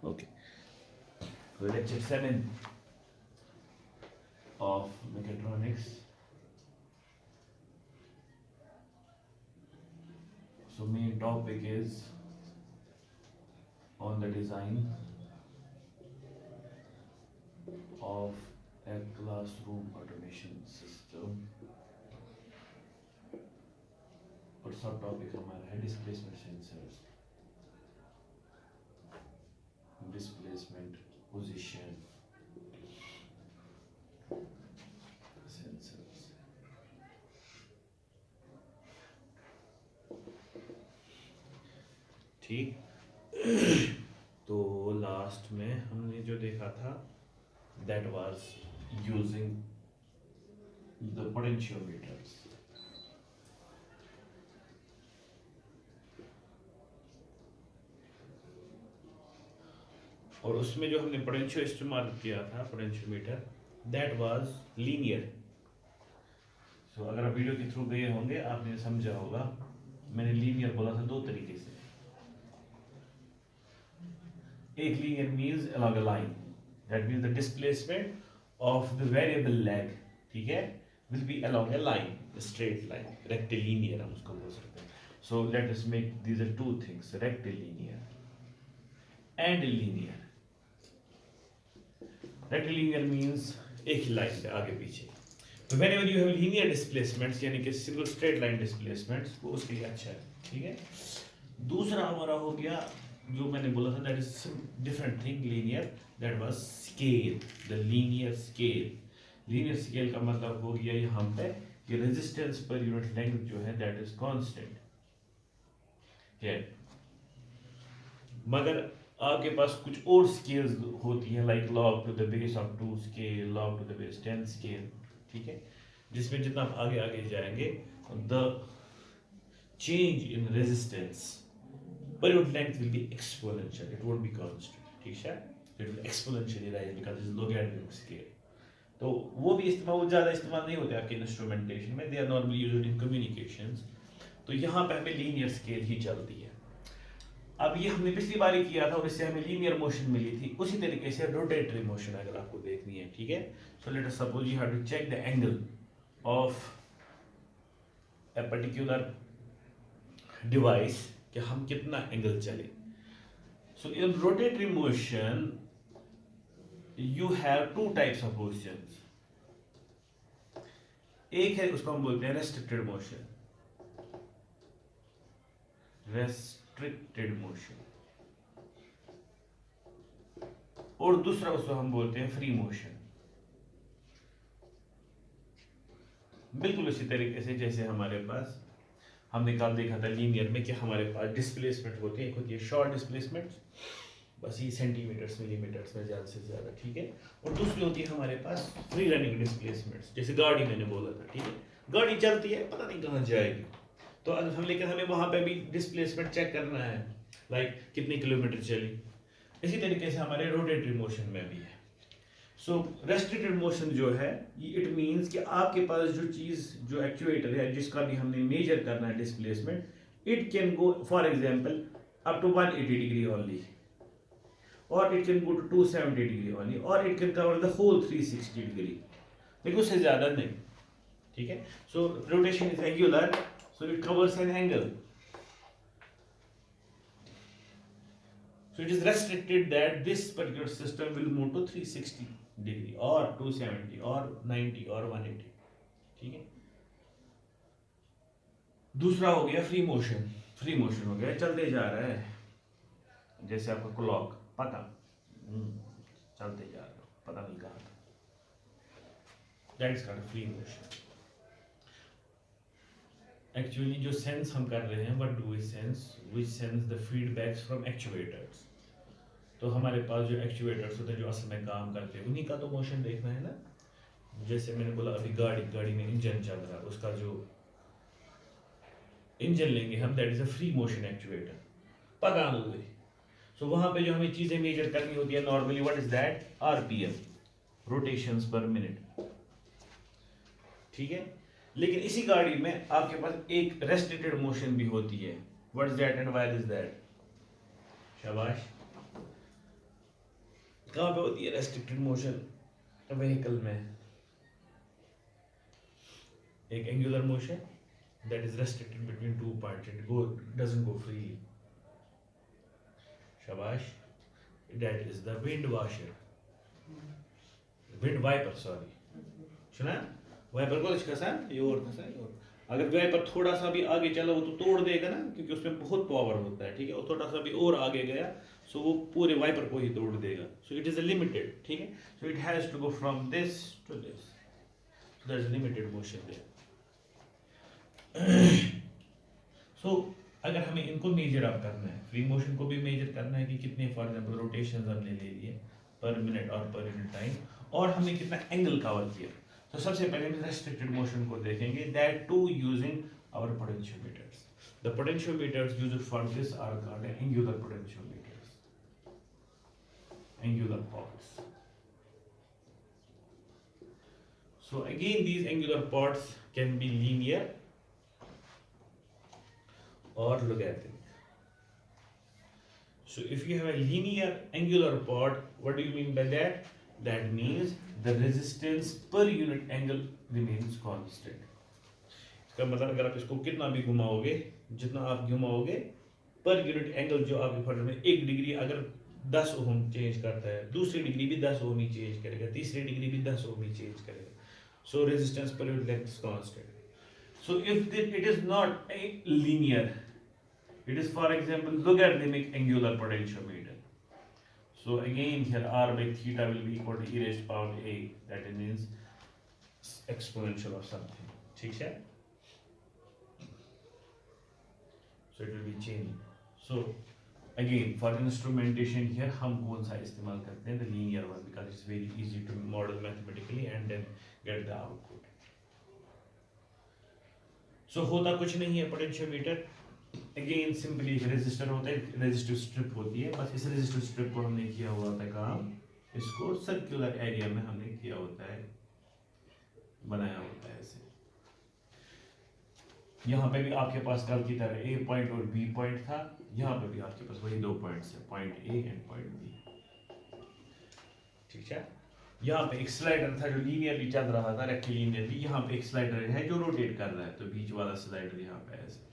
Okay. So lecture 7 of mechatronics. So main topic is on the design of a classroom automation system. और सब topic हमारा है displacement sensors, displacement position sensors. ठीक। तो last में हमने जो देखा था that was using the potentiometers. और उसमें जो हमने पोटेंशियो इस्तेमाल किया था potentiometer, that was linear. So अगर आप वीडियो के थ्रू गए होंगे आपने समझा होगा, मैंने लीनियर बोला था दो तरीके से। एक linear means along a line, that means the displacement of the variable leg, ठीक है, will be along a line, a straight line, rectilinear हम उसको बोल सकते हैं। So let us make these are two things, rectilinear and linear. Rectilinear means एक ही line पे आगे पीछे। तो whenever you have linear displacements यानी कि single straight line displacements, वो उसके लिए अच्छा है, ठीक है। दूसरा हमारा हो गया जो मैंने बोला था, that is different thing, linear, that was scale, the linear scale. Linear scale का मतलब हो गया यहाँ पे कि resistance per unit length जो है that is constant है, मगर आपके पास कुछ और स्केल्स होती हैं, like log to the base of 2 scale, log to the base 10 scale, ठीक है, जिसमें जितना आप आगे आगे जाएंगे the change in resistance per unit length will be exponential, it won't be constant, ठीक है, it will exponentially rise because this is logarithmic scale. तो वो भी इस्तेमाल, वो ज़्यादा इस्तेमाल नहीं होते आपके इंस्ट्रूमेंटेशन में, they are normally used in communications. तो यहाँ पे हमें लीनियर स्केल ही चलती है। अब ये हमने पिछली बार ही किया था और इससे हमें लीनियर मोशन मिली थी, उसी तरीके से रोटेटरी मोशन अगर आपको देखनी है, ठीक है। So let us suppose you have to check the angle of a particular device कि हम कितना एंगल चले। So in rotatory motion you have two types of positions. एक है उसको हम बोलते हैं रेस्ट्रिक्टेड मोशन, रेस्ट्रिक्टेड मोशन, और दूसरा उसको हम बोलते हैं फ्री मोशन। बिल्कुल उसी तरीके से जैसे हमारे पास हमने कल देखा था लीनियर में कि हमारे पास डिस्प्लेसमेंट होती है, एक होती है शॉर्ट डिस्प्लेसमेंट, बस ये सेंटीमीटर्स मिलीमीटर्स में ज़्यादा से ज़्यादा, ठीक है, और दूसरी होती है हमारे पास फ्री रनिंग डिस्प्लेसमेंट्स, जैसे गाड़ी मैंने बोला था, ठीक है, गाड़ी चलती है पता नहीं कहाँ जाएगी, तो हम लेकिन हमें वहाँ पे भी डिस्प्लेसमेंट चेक करना है, लाइक कितने किलोमीटर चली। इसी तरीके से हमारे रोटेटरी मोशन में भी है। सो रेस्ट्रिक्टेड मोशन जो है इट मीन्स कि आपके पास जो चीज़ जो एक्चुएटर है जिसका भी हमने मेजर करना है displacement, it can go for example up to 180 degree only, और it can go to 270 degree only, और it can cover the whole 360 degree, लेकिन उससे ज़्यादा नहीं, ठीक है। So rotation is angular, so it covers an angle, so it is restricted that this particular system will move to 360 degree or 270 or 90 or 180, ठीक है। दूसरा हो गया फ्री मोशन। फ्री मोशन हो गया चलते जा रहा है, जैसे आपका क्लॉक पता चलते जा रहा हो पता नहीं कहाँ था, that is called free motion. Actually जो सेंस हम कर रहे हैं, what do we sense, we sense the feedbacks from actuators. तो हमारे पास जो एक्चुएटर्स होते हैं जो असल में काम करते हैं उन्हीं का तो मोशन देखना है ना। जैसे मैंने बोला अभी गाड़ी में इंजन चल रहा है, उसका जो इंजन लेंगे हम, that is a free motion actuator, पता नहीं। सो वहाँ पे जो हमें चीज़ें मेजर करनी होती है normally, what is that, RPM, rotations पर मिनट, ठीक है। लेकिन इसी गाड़ी में आपके पास एक रेस्ट्रिक्टेड मोशन भी होती है, what is that and why is that, शाबाश। कहाँ पे होती है रेस्ट्रिक्टेड मोशन व्हीकल में? एक angular motion that is restricted between two parts, doesn't go freely. Shabash. That is the wind washer, wind wiper, sorry. सुना? वाइपर को कसान ये और अगर वाइपर थोड़ा सा भी आगे चला वो तो तोड़ देगा ना, क्योंकि उसमें बहुत पावर होता है, ठीक है, और थोड़ा सा भी और आगे गया सो वो पूरे वाइपर को ही तोड़ देगा. So it is a limited, ठीक है, so it has to go from this to this, so that is limited motion there. सो अगर हमें इनको मेजर अप करना है, फ्री मोशन को भी मेजर करना है कि कितने फॉर एग्जांपल रोटेशंस हमने ले लिए पर मिनट और पर यूनिट टाइम, और हमने कितना एंगल कवर किया. तो सबसे पहले हम रेस्ट्रिक्टेड मोशन को देखेंगे, that to using our potentiometers. The potentiometers used for this are called angular potentiometers, angular pots. So again these angular pots can be linear or logarithmic. So if you have a linear angular pod, what do you mean by that? That means the resistance per unit angle remains constant. इसका मतलब अगर आप इसको कितना भी घुमाओगे, जितना आप घुमाओगे पर यूनिट एंगल जो आपके फॉर में 1 डिग्री अगर 10 ओम चेंज करता है, दूसरी डिग्री भी 10 ओम ही चेंज करेगा, तीसरी डिग्री भी 10 ओम ही चेंज करेगा. So resistance per unit length is constant. So if it is not a linear, it is for example logarithmic angular potentiometer. So again here r by theta will be equal to e raised to power a, that means exponential of something. ठीक है? So it will be changing. So again for instrumentation here हम कौन सा इस्तेमाल करते हैं? The linear one, because it's very easy to model mathematically and then get the output. So होता कुछ नहीं है पोटेंशियोमीटर. अगेन सिंपली एक रेजिस्टर होता है, रेजिस्टिव स्ट्रिप होती है, बस इस रेजिस्टिव स्ट्रिप को हमने किया हुआ था काम, इसको सर्कुलर एरिया में हमने किया होता है, बनाया होता है ऐसे. यहाँ पे भी आपके पास कल की तरह ए पॉइंट और बी पॉइंट था, यहाँ पे भी आपके पास वही 2 पॉइंट्स है, point A and point B. ठीक है, यहाँ पे एक स्लाइडर था जो लीनियरली चल रहा था, रेक्टिलिनियरली. यहाँ पे एक स्लाइडर है जो रोटेट कर रहा है, तो बीच वाला स्लाइडर यहाँ पे ऐसे,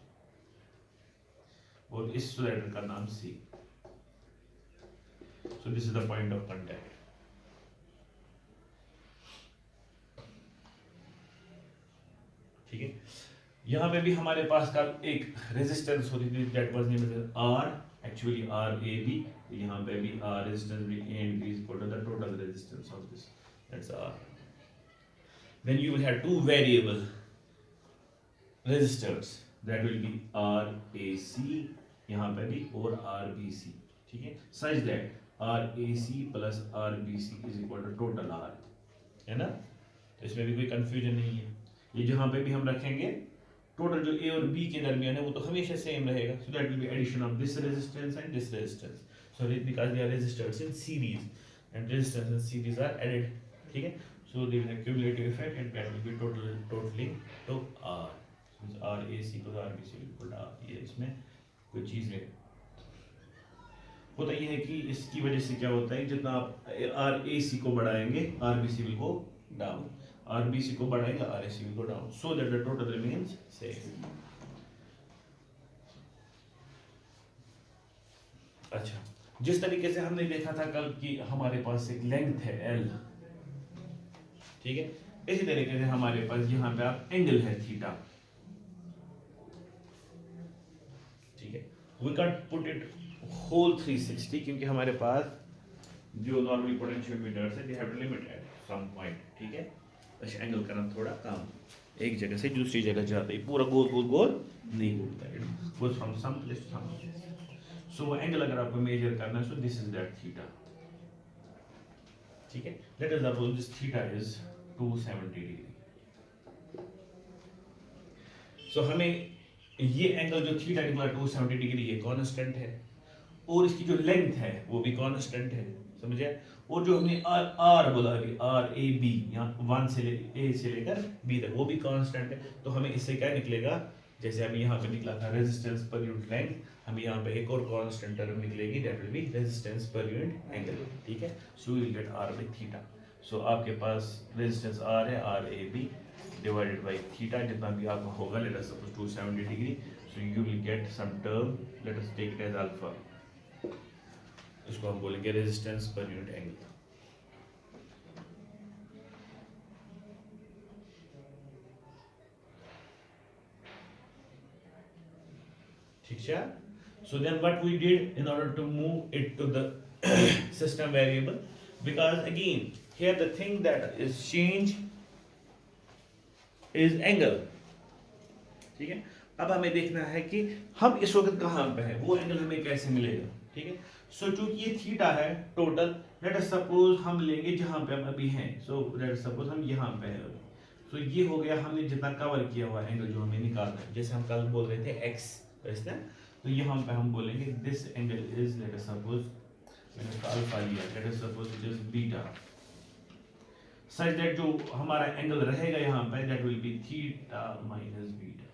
और इस स्लाइडर का नाम C. So this is the point of contact. ठीक है, यहाँ पे भी हमारे पास का एक रेजिस्टेंस होती थी, that was named R, actually R A B. यहाँ पे भी आर रेजिस्टेंस भी A and B is equal to the total resistance of this, that's R. Then you will have two variable resistors, that will be R A C यहाँ पे भी और R B C. ठीक है, such that R A C plus R B C is equal to total R, है ना. तो इसमें भी कोई कंफ्यूजन नहीं है. ये जहाँ पे भी हम रखेंगे टोटल जो ए और बी के दरमियान है वो तो हमेशा सेम रहेगा. So that will be addition of this resistance and this resistance. So because they are resistors in series and resistance in series are added. ठीक है, so they will have cumulative effect and that will be totally to R. R A C plus R B C equal to R. ये इसमें कुछ चीज़ें होता ये है कि इसकी वजह से क्या होता है, जितना आप आर ए सी को बढ़ाएंगे R B C will go down, R B C को बढ़ाएंगे R A C will go down, so that the total remains same. अच्छा, जिस तरीके से हमने देखा था कल कि हमारे पास एक लेंथ है एल, ठीक है, इसी तरीके से हमारे पास यहाँ पे आप एंगल है थीटा. ठीक है, we can put it whole 360 क्योंकि हमारे पास जो नॉर्मली पोटेंशियोमीटर्स है they have to limit at some point. ठीक है, अच्छा एंगल करना थोड़ा काम, एक जगह से दूसरी जगह जाते ही पूरा गोल गोल गोल नहीं घूमता है, it goes from some place to some place. So वो एंगल अगर आपको मेजर करना है, so this is that theta. ठीक है, let us suppose this theta is 270 degree. So हमें ये एंगल जो थीटा निकला 270 डिग्री ये कांस्टेंट है, और इसकी जो लेंथ है वो भी कांस्टेंट है, समझे. और जो हमने आर बोला अभी आर ए बी, यहाँ 1 से ए से लेकर बी तक वो भी कांस्टेंट है. तो हमें इससे क्या निकलेगा, जैसे अभी यहाँ पे निकला था रेजिस्टेंस पर यूनिट लेंथ हमें यहाँ पे एक और कांस्टेंट टर्म निकलेगी, that will be resistance per unit angle, ठीक है। So you will get R by theta. So आपके पास रेजिस्टेंस आर है, R A B divided by theta, जितना भी आपका होगा, let us suppose 270 degree. So you will get some term, let us take it as alpha, इसको हम बोलेंगे रेजिस्टेंस पर यूनिट एंगल। ठीक है। So then what we did in order to move it to the system variable, because again here the thing that is change is angle, ठीक है। अब हमें देखना है कि हम इस वक्त कहाँ पे है, वो एंगल हमें कैसे मिलेगा, ठीक है। सो चूंकि ये थीटा है टोटल, लेट अस सपोज हम लेंगे जहाँ पे हम अभी हैं, सो लेट अस सपोज हम यहाँ पे हैं। सो ये हो गया हमने जितना कवर किया हुआ एंगल जो हमें निकालना है, जैसे हम कल बोल रहे थे x, तो यहाँ पे हम बोलेंगे this angle is, late us suppose मैंने इसका अल्फा लिया, late us suppose it is beta, such that जो हमारा एंगल रहेगा यहाँ पे that will B theta minus beta,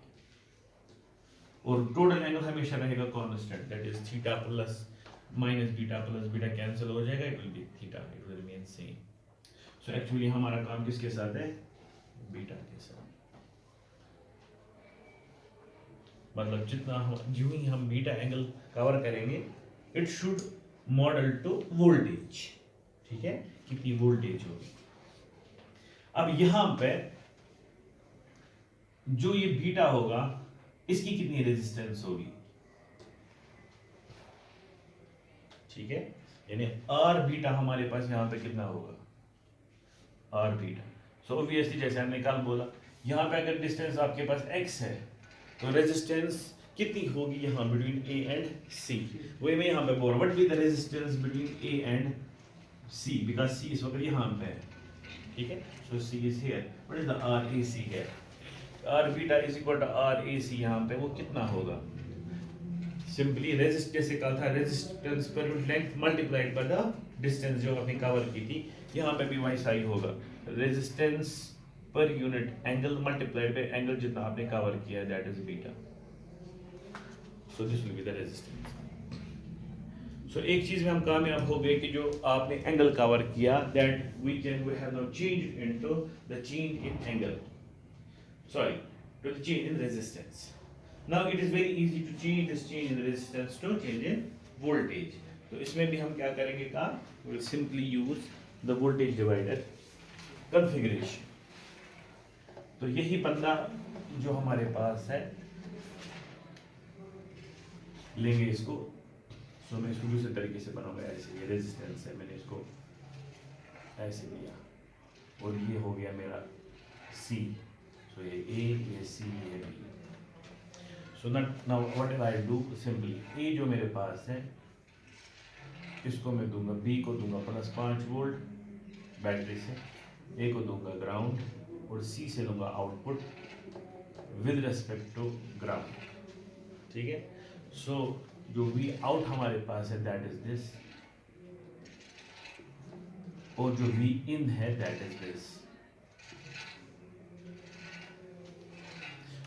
और टोटल एंगल हमेशा रहेगा constant, that is theta plus minus beta cancel हो जाएगा, it will B theta, it will remain same. So actually हमारा काम किसके साथ है, बीटा के साथ। मतलब जितना जो ही हम बीटा एंगल कवर करेंगे, it should model to voltage, ठीक है, कितनी वोल्टेज होगी। अब यहां पे जो ये बीटा होगा इसकी कितनी रेजिस्टेंस होगी, ठीक है, यानी आर बीटा हमारे पास यहां पे कितना होगा, आर बीटा। सो ऑब्वियसली जैसे हमने कल बोला, यहां पे अगर डिस्टेंस आपके पास x है तो रेजिस्टेंस कितनी होगी यहाँ बिटवीन ए एंड सी, वही मैं यहाँ पे बोल रहा हूँ, what be the resistance between A and C, because C इस वक्त यहाँ पे है, ठीक है। So C is here, what is the R A C है, R beta is equal to R A C, यहाँ पे वो कितना होगा, सिंपली रेजिस्ट, जैसे कहा था resistance per unit length multiplied by the distance जो आपने कवर की थी, यहाँ पे भी वैसा ही होगा, resistance per unit angle multiplied by angle जितना आपने कवर किया, that is beta. So this will be the resistance. सो एक चीज में हम कामयाब हो गए कि जो आपने एंगल कवर किया, that we have now changed into the change in angle, sorry to the change in resistance. Now it is very easy to change this change in resistance to change in voltage. तो इसमें भी हम क्या करेंगे काम, we will simply use the voltage divider configuration. तो यही बंदा जो हमारे पास है, लेंगे इसको। सो मैं इसको दूसरे तरीके से बनाऊंगा, ऐसे ये रेजिस्टेंस है, मैंने इसको ऐसे लिया और ये हो गया मेरा C। सो ये A, ये C, ये B। So now what will I do, simply A जो मेरे पास है इसको मैं दूंगा, B को दूंगा +5 वोल्ट बैटरी से, A को दूंगा ग्राउंड और C से लूंगा output with respect to ground, ठीक है। सो जो V आउट हमारे पास है दैट इज दिस, और जो V इन है that is this.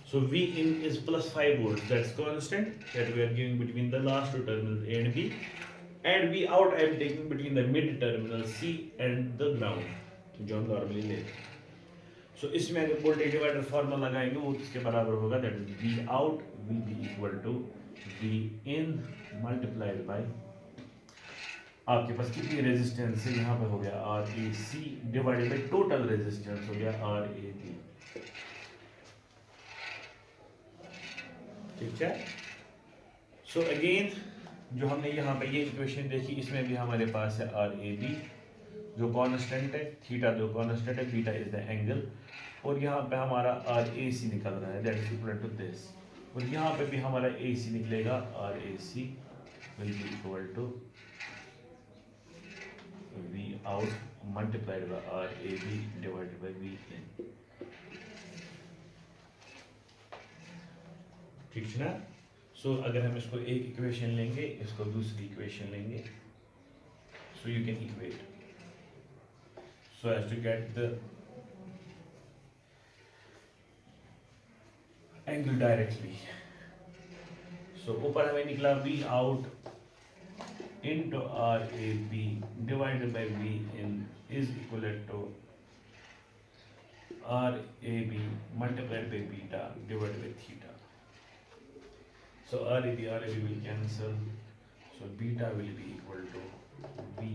So V in is +5 volts, that's constant that we are giving between the last two terminals A and B, and V out I am taking between the mid terminal C and the ground जो हम normally लेते हैं। सो इसमें अगर voltage divider formula लगाएंगे वो किसके बराबर होगा, that is V out will be equal to V in multiplied by, आपके पास कितनी रेजिस्टेंस है, यहाँ पे हो गया R A C divided by total resistance हो गया आर ए बी, ठीक है। सो अगेन जो हमने यहाँ पे ये इक्वेशन देखी, इसमें भी हमारे पास है आर ए बी जो कांस्टेंट है, थीटा जो कांस्टेंट है, बीटा इज द एंगल, और यहाँ पे हमारा आर ए सी निकल रहा है that is equal to this, और यहाँ पे भी हमारा ए सी निकलेगा, R A C will be equal to V out multiplied by R A B divided by V in, ठीक है ना। सो अगर हम इसको एक इक्वेशन लेंगे, इसको दूसरी इक्वेशन लेंगे, so you can equate so as to get the angle directly. So ऊपर हमें निकला V out into RAB divided by V in is equal to RAB multiplied by beta divided by theta. So RAB will cancel. So beta will be equal to V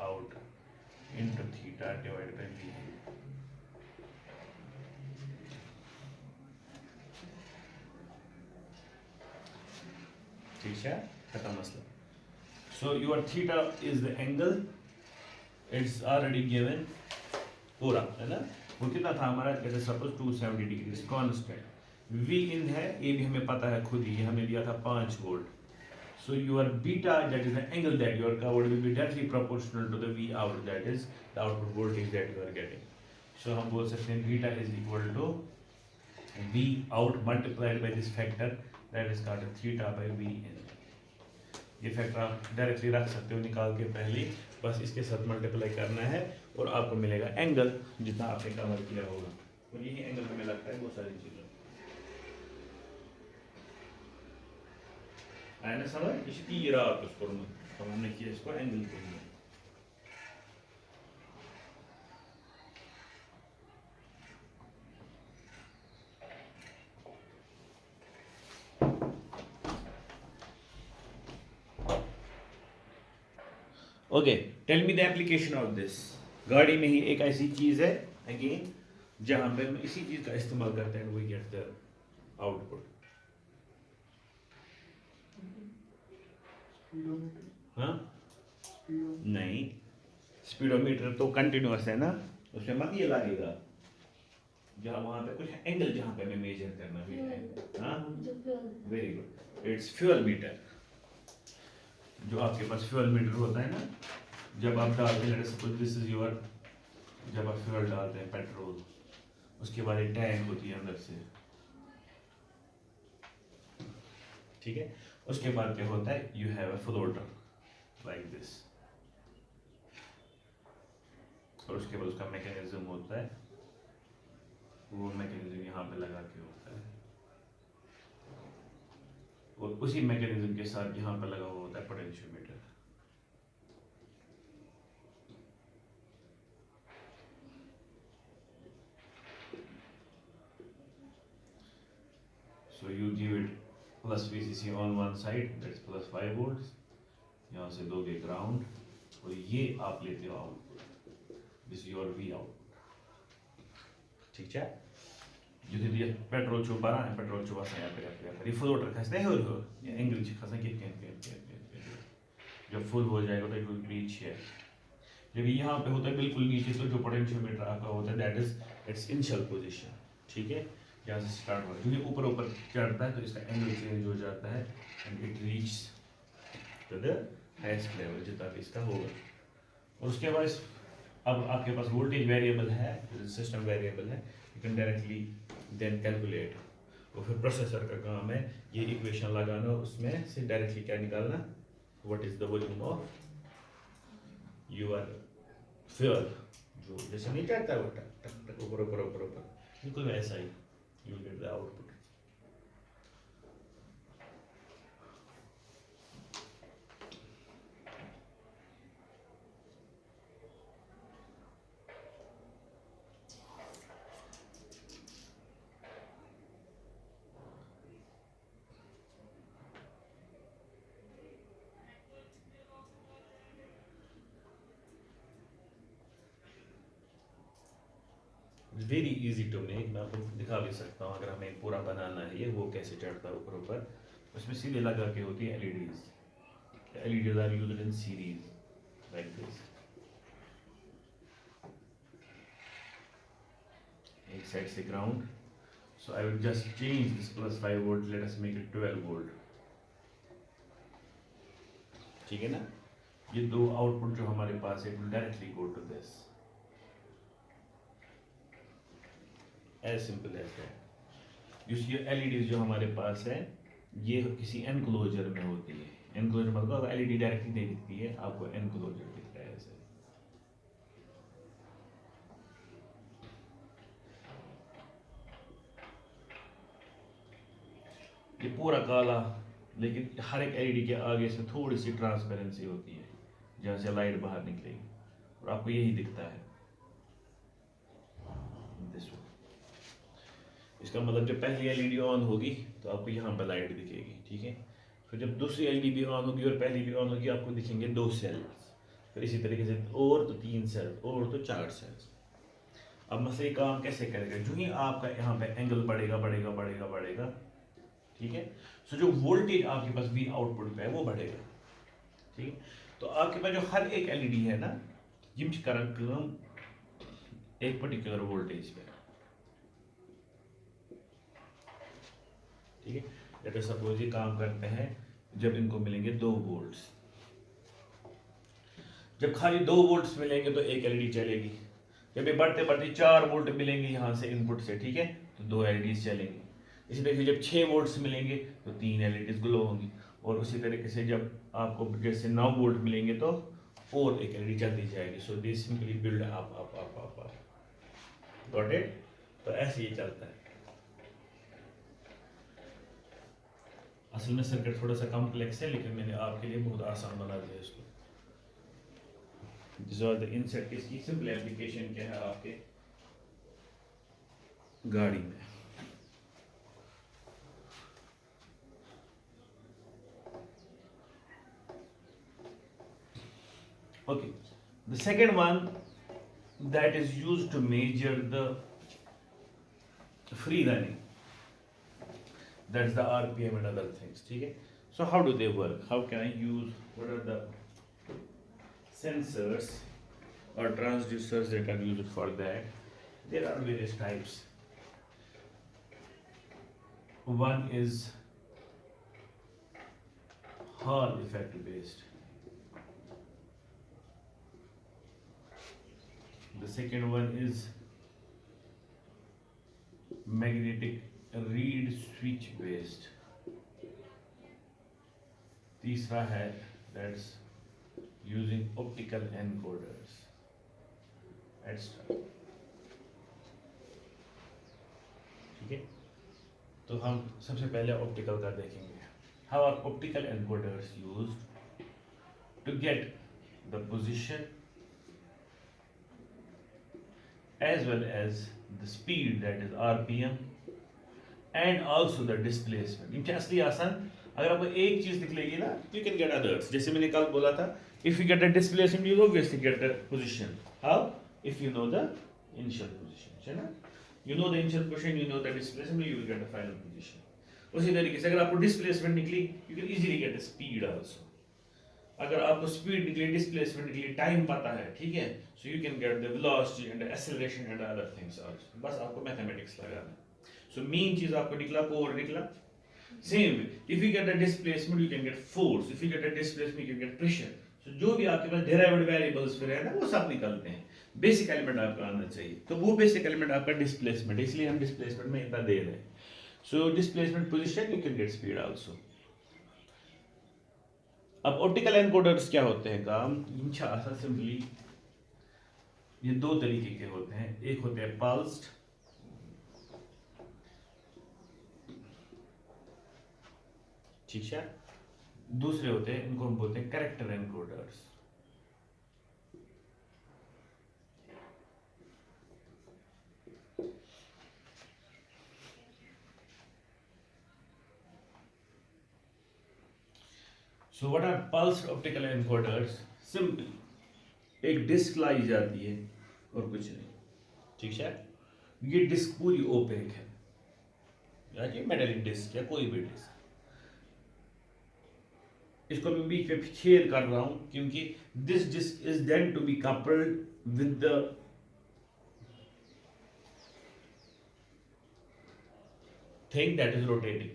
out into theta divided by V. ठीक है, खत्म मसला. So your theta is the angle. It's already given. पूरा है ना. वो कितना था हमारा? Let us suppose 270 degrees constant. V in है, ये भी हमें पता है खुद ही, हमें दिया था 5 volt. So your beta, that is the angle that you are covered, will be directly proportional to the V out, that is the output voltage that you are getting. So हम बोल सकते हैं beta is equal to V out multiplied by this factor, that is called theta by V in. ये factor आप directly रख सकते हो निकाल के पहले, बस इसके साथ मल्टीप्लाई करना है और आपको मिलेगा एंगल जितना आपने कवर किया होगा. और यही एंगल हमें लगता है बहुत सारी चीज़ों आया ना समझ. इसी तीरा आप उसको हमने किया इसको एंगल के लिए. Okay, tell me the application of this. गाड़ी में ही एक ऐसी चीज है अगेन जहां पे हम इसी चीज का इस्तेमाल करते हैं, वी गेट द आउटपुट. हाँ नहीं, स्पीडोमीटर तो कंटिन्यूअस है ना, उसमें मत ये लगेगा जहाँ वहां पे कुछ एंगल जहां पे हमें मेजर करना भी है. हाँ very good, it's fuel metre. जो आपके पास फ्यूल मीटर होता है ना, जब आप डालते हैं, सपोज दिस इज योर, जब आप फ्यूल डालते हैं पेट्रोल, उसके बाद एक टैंक होती है अंदर से, ठीक है. उसके बाद क्या होता है, you have a floater like this, और उसके बाद उसका मैकेनिज्म होता है, वो मैकेनिज्म यहाँ पे लगा के होता है, और उसी मैकेनिज्म के साथ यहाँ पे लगा हुआ होता है potentiometer. So you give it plus VCC on one side, that's plus 5 volts. यहाँ से दोगे ग्राउंड, और ये आप लेते हो output, this your V output. ठीक है. जो ये पेट्रोल चुबा रहा है, पेट्रोल चुबा से यहाँ पे ये फ्लोटर खसते हैं, और ये एंगल से खसना के जब फुल हो जाएगा तो इट विल रीच हियर. जब यहाँ पे होता है बिल्कुल नीचे, तो जो पोटेंशियोमीटर आपका होता है that is it's initial position. ठीक है, यहाँ से स्टार्ट हुआ, क्योंकि ऊपर ऊपर चढ़ता है तो इसका एंगल चेंज हो जाता है and it reach to the highest level जितना भी इसका होगा. और उसके बाद अब आपके पास वोल्टेज वेरिएबल है, सिस्टम वेरिएबल है, you can directly then calculate. और फिर प्रोसेसर का काम है ये इक्वेशन लगाना, उसमें से डायरेक्टली क्या निकालना, what is the volume of your fuel. जो जैसे नहीं चढ़ता वो टक टक टक ऊपर ऊपर ऊपर ऊपर, बिल्कुल वैसा ही you will get the output. Very easy to make. मैं आपको दिखा भी सकता हूँ, अगर हमें पूरा बनाना है ये, वो कैसे चढ़ता है ऊपर ऊपर. उसमें सीधे लगा के होती है LEDs. LEDs are used in series like this. एक साइड से ground, so I will just change this plus 5 volt, let us make it 12 volt. ठीक है ना. ये दो आउटपुट जो हमारे पास है, directly go to this, as simple as that. ये एलईडी जो हमारे पास है, ये किसी एनक्लोजर में होती है. एनक्लोजर मतलब एलईडी डायरेक्टली नहीं दिखती है आपको, एनक्लोजर दिखता है ऐसे. ये पूरा काला लेकिन हर एक एलईडी के आगे से थोड़ी सी ट्रांसपेरेंसी होती है जहाँ से लाइट बाहर निकलेगी, और आपको यही दिखता है। इसका मतलब जब पहली एलईडी ऑन होगी तो आपको यहाँ पर लाइट दिखेगी, ठीक है। फिर जब दूसरी एलईडी भी ऑन होगी और पहली भी ऑन होगी, आपको दिखेंगे 2 सेल्स। फिर इसी तरीके से और तो 3 सेल्स, और तो 4 सेल्स। अब मसले काम कैसे करेगा, जो ही आपका यहाँ पे एंगल बढ़ेगा बढ़ेगा बढ़ेगा बढ़ेगा, ठीक है। सो जो वोल्टेज आपके पास वी आउटपुट पे है वो बढ़ेगा, ठीक है। तो आपके पास जो हर एक एलईडी है ना, यम करन काम एक पर्टिकुलर वोल्टेज पे, ठीक है। लेट अस सपोज ये काम करते हैं जब इनको मिलेंगे 2 वोल्ट्स। जब खाली 2 वोल्ट्स मिलेंगे तो एक एलईडी चलेगी। जब ये बढ़ते बढ़ते 4 वोल्ट मिलेंगे यहाँ से इनपुट से, ठीक है, तो 2 एलईडीज चलेंगी। इसी तरीके से जब 6 वोल्ट्स मिलेंगे तो 3 एलईडीज ग्लो होंगी। और उसी तरीके से जब आपको जैसे 9 वोल्ट मिलेंगे तो और एक एलईडी चलती जाएगी। So this simply build up up up up up. Got it? तो ऐसे ही चलता है। असल में सर्किट थोड़ा सा कॉम्प्लेक्स है, लेकिन मैंने आपके लिए बहुत आसान बना दिया इसको। This are the inset. इसकी सिंपल एप्लीकेशन क्या है आपके गाड़ी में। Okay, the second one that is used to measure the free running, that's the RPM and other things, ठीक है। So how do they work? How can I use, what are the sensors or transducers that are used for that? There are various types. One is Hall effect based. The second one is magnetic reed switch based. तीसरा है that's using optical encoders, etc. ठीक है, तो हम सबसे पहले optical का देखेंगे। How are optical encoders used to get the position as well as the speed, that is RPM, and also the displacement. इनके असली आसान, अगर आपको एक चीज निकलेगी ना, you can get others. जैसे मैंने कल बोला था, if you get the displacement, you obviously get the position. How? If you know the initial position, है ना? You know the initial position, you know the displacement, you will get the final position. उसी तरीके से अगर आपको displacement निकली, you can easily get the speed also. अगर आपको स्पीड निकली, डिस्प्लेसमेंट निकली, टाइम पता है, ठीक है, so you can get the velocity and acceleration and other things also. बस आपको मैथमेटिक्स लगाना है। सो मेन चीज आपको निकला, कोड निकला। Same way, if you get the displacement you can get force, if you get the displacement you can get pressure. So जो भी आपके पास डेराइव्ड वेरिएबल्स फिर है ना, वो सब निकलते हैं। बेसिक एलिमेंट आपका आना चाहिए, तो वो बेसिक एलिमेंट आपका डिस्प्लेसमेंट, इसलिए हम डिस्प्लेसमेंट में इतना दे रहे हैं। So displacement position you can gate speed also. अब ऑप्टिकल एनकोडर्स क्या होते हैं काम, इनका सिंपली ये 2 तरीके के होते हैं। एक होते हैं पल्स्ड, ठीक है, दूसरे होते हैं, इनको हम बोलते हैं character encoders. So what are pulsed optical encoders? Simple एक डिस्क लाई जाती है और कुछ नहीं, ठीक है। ये डिस्क पूरी ओपेक है, या कि मेटालिक डिस्क या कोई भी डिस्क। इसको मैं बीच में छेद कर रहा हूं क्योंकि this disc is then to be coupled with the thing that is rotating,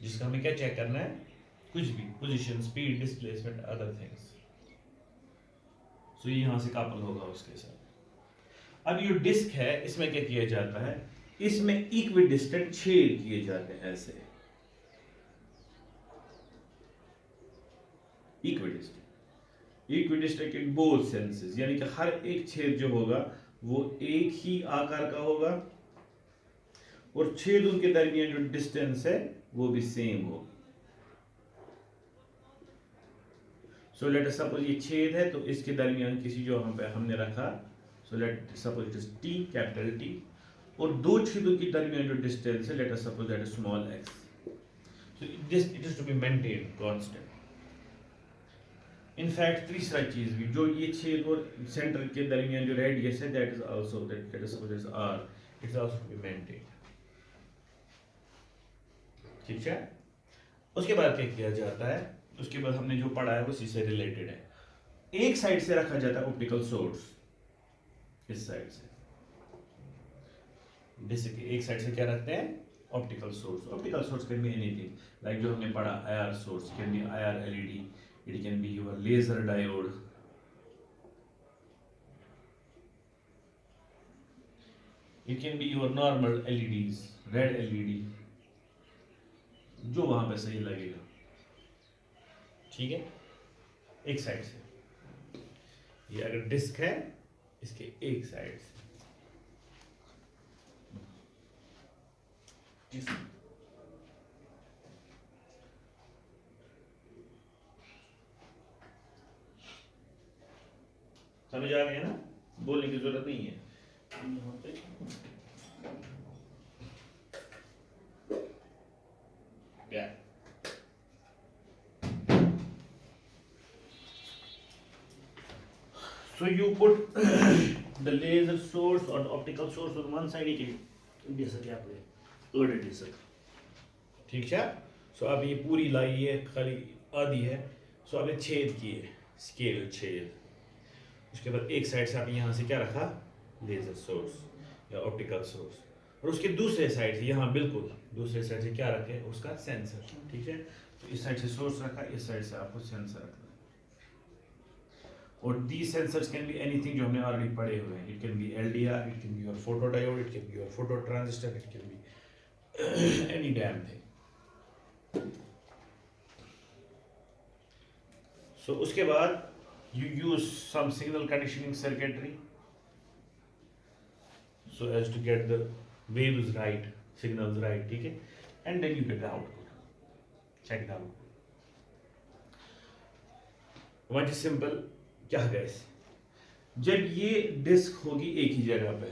जिसका हमें क्या चेक करना है, कुछ भी position, speed, displacement, other things. So ये यहां से कपल होगा उसके साथ। अब ये डिस्क है, इसमें क्या किया जाता है, इसमें इक्विडिस्टेंट छेद किए जाते हैं ऐसे, इक्विडिस्टेंट इन बोथ सेंसेस, यानी कि हर एक छेद जो होगा वो एक ही आकार का होगा और छेदों के दरमियान जो डिस्टेंस है वो भी सेम होगा। सो लेट अस सपोज ये छेद है, तो इसके दरमियान किसी जो हम पे हमने रखा, so let suppose it is T, capital T, और दो छेदों के दरमियान जो डिस्टेंस है, let us suppose that is small x. So this it is to be maintain constant. In fact तीसरा चीज भी, जो ये छेद और सेंटर के दरमियान जो रेडियस है, that is also that is suppose is R, it's also to be maintain. ठीक है. उसके बाद क्या किया जाता है, उसके बाद हमने जो पढ़ा है वो उसी से रिलेटेड है. एक साइड से रखा जाता है ऑप्टिकल सोर्स, इस साइड से, जैसे कि एक साइड से क्या रखते हैं, optical source. Optical source can be anything, like जो हमने पढ़ा IR source, can be IR LED, it can be your laser diode, it can be your normal LEDs, red LED, जो वहां पे सही लगेगा. ठीक है. एक साइड से, ये अगर डिस्क है इसके एक साइड से, समझ आ गया ना, बोलने की जरूरत नहीं है. यहाँ पे क्या, so you put the laser source or the optical source on one side, जैसा कि आपने ordered डिस्क. ठीक है. सो अब ये पूरी लाई है, खाली आधी है. सो आपने छेद किए, स्केल छेद. उसके बाद एक साइड से आपने यहाँ से क्या रखा, लेजर सोर्स या ऑप्टिकल सोर्स, और उसके दूसरे साइड से यहाँ बिल्कुल दूसरे साइड से क्या रखे, उसका सेंसर. ठीक है. तो इस साइड से सोर्स रखा, इस साइड से आपको सेंसर रखना. और the sensors can be anything जो हमने ऑलरेडी पढ़े हुए हैं. It can be LDR, it can be your photo diode, it can be your photo transistor, it can be any damn thing. So उसके बाद you use some signal conditioning circuitry so as to get the waves right, signals right. ठीक है. And then you get the output. Check it out. What is simple, क्या है guys, जब ये disc होगी एक ही जगह पे,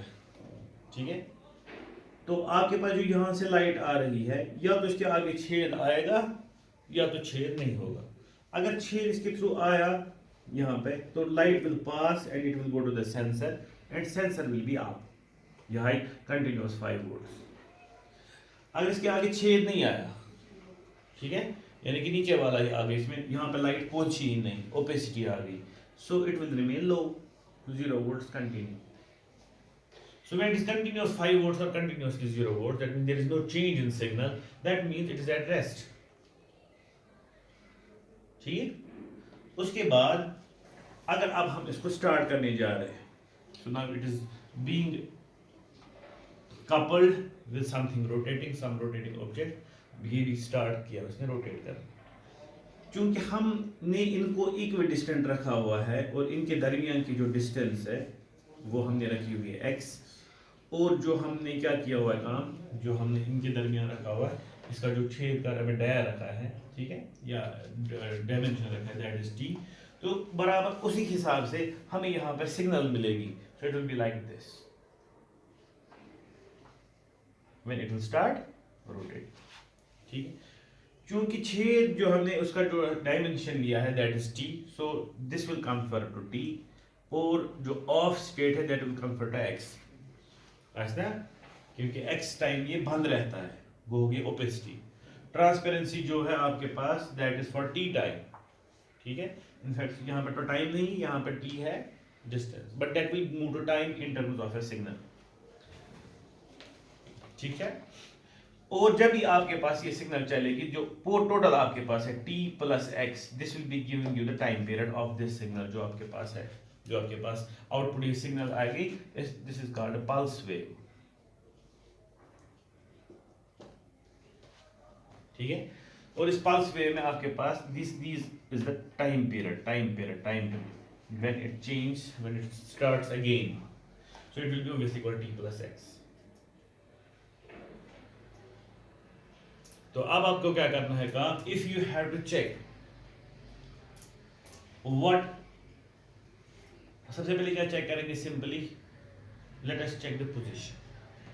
ठीक है, तो आपके पास जो यहाँ से लाइट आ रही है, या तो इसके आगे छेद आएगा या तो छेद नहीं होगा. अगर छेद इसके थ्रू आया यहाँ पे, तो light will pass and it will go to the sensor and sensor will be up, यह हाई कंटिन्यूअस 5 वोल्ट्स. अगर इसके आगे छेद नहीं आया, ठीक है, यानी कि नीचे वाला ही आगे, इसमें यहाँ पे लाइट पहुंची ही नहीं, ओपेसिटी आ गई, so it will remain low, 0 volts continue. So when it is continuous 5 volts or continuously 0 volts, that means there is no change in signal, that means it is at rest. ठीक है. उसके बाद अगर अब हम इसको start करने जा रहे हैं, so now it is being coupled with something rotating, some rotating object. ये भी स्टार्ट किया उसने रोटेट करना. क्योंकि हमने इनको इक्वी डिस्टेंट रखा हुआ है और इनके दरमियान की जो डिस्टेंस है वो हमने रखी हुई है x, और जो हमने क्या किया हुआ है काम, जो हमने इनके दरमियान रखा हुआ है, इसका जो छेद का हमें डाया रखा है, ठीक है, या डायमेंशन रखा है, दैट इज t. तो बराबर उसी हिसाब से हमें यहाँ पर सिग्नल मिलेगी. So it will be like this when it will start rotate. ठीक है. क्योंकि छेद जो हमने उसका जो डायमेंशन लिया है, that is t, so this will convert to t, और जो ऑफ स्टेट है that will convert to x. ऐसा, क्योंकि x टाइम ये बंद रहता है, वो होगी ओपेसिटी. ट्रांसपेरेंसी जो है आपके पास, that is for t time. ठीक है. इनफैक्ट यहाँ पर तो टाइम नहीं, यहाँ पर t है distance, but that will move to time in terms of a signal. ठीक है. और जब भी आपके पास ये सिग्नल चलेगी, जो टोटल आपके पास है t plus x, this will be giving you the time period of this signal जो आपके पास है, जो आपके पास आउटपुट ये सिग्नल आएगी. This is called pulse wave. ठीक है. और इस पल्स वेव में आपके पास this is the time period when it changes, when it starts again, so it will be obviously equal to t plus x. तो अब आपको क्या करना है काम, if you have to check what, सबसे पहले क्या चेक करेंगे, simply let us check the position,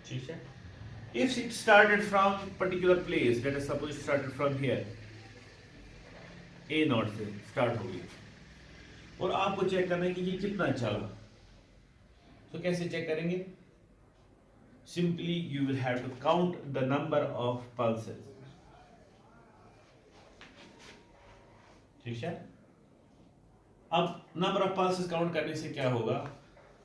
ठीक है। If it started from particular place, let us suppose started from here, ए नॉट से स्टार्ट होगी, और आपको चेक करना है कि ये कितना चला, तो कैसे चेक करेंगे, simply you will have to count the number of pulses, ठीक है। अब नंबर ऑफ पल्सेस काउंट करने से क्या होगा,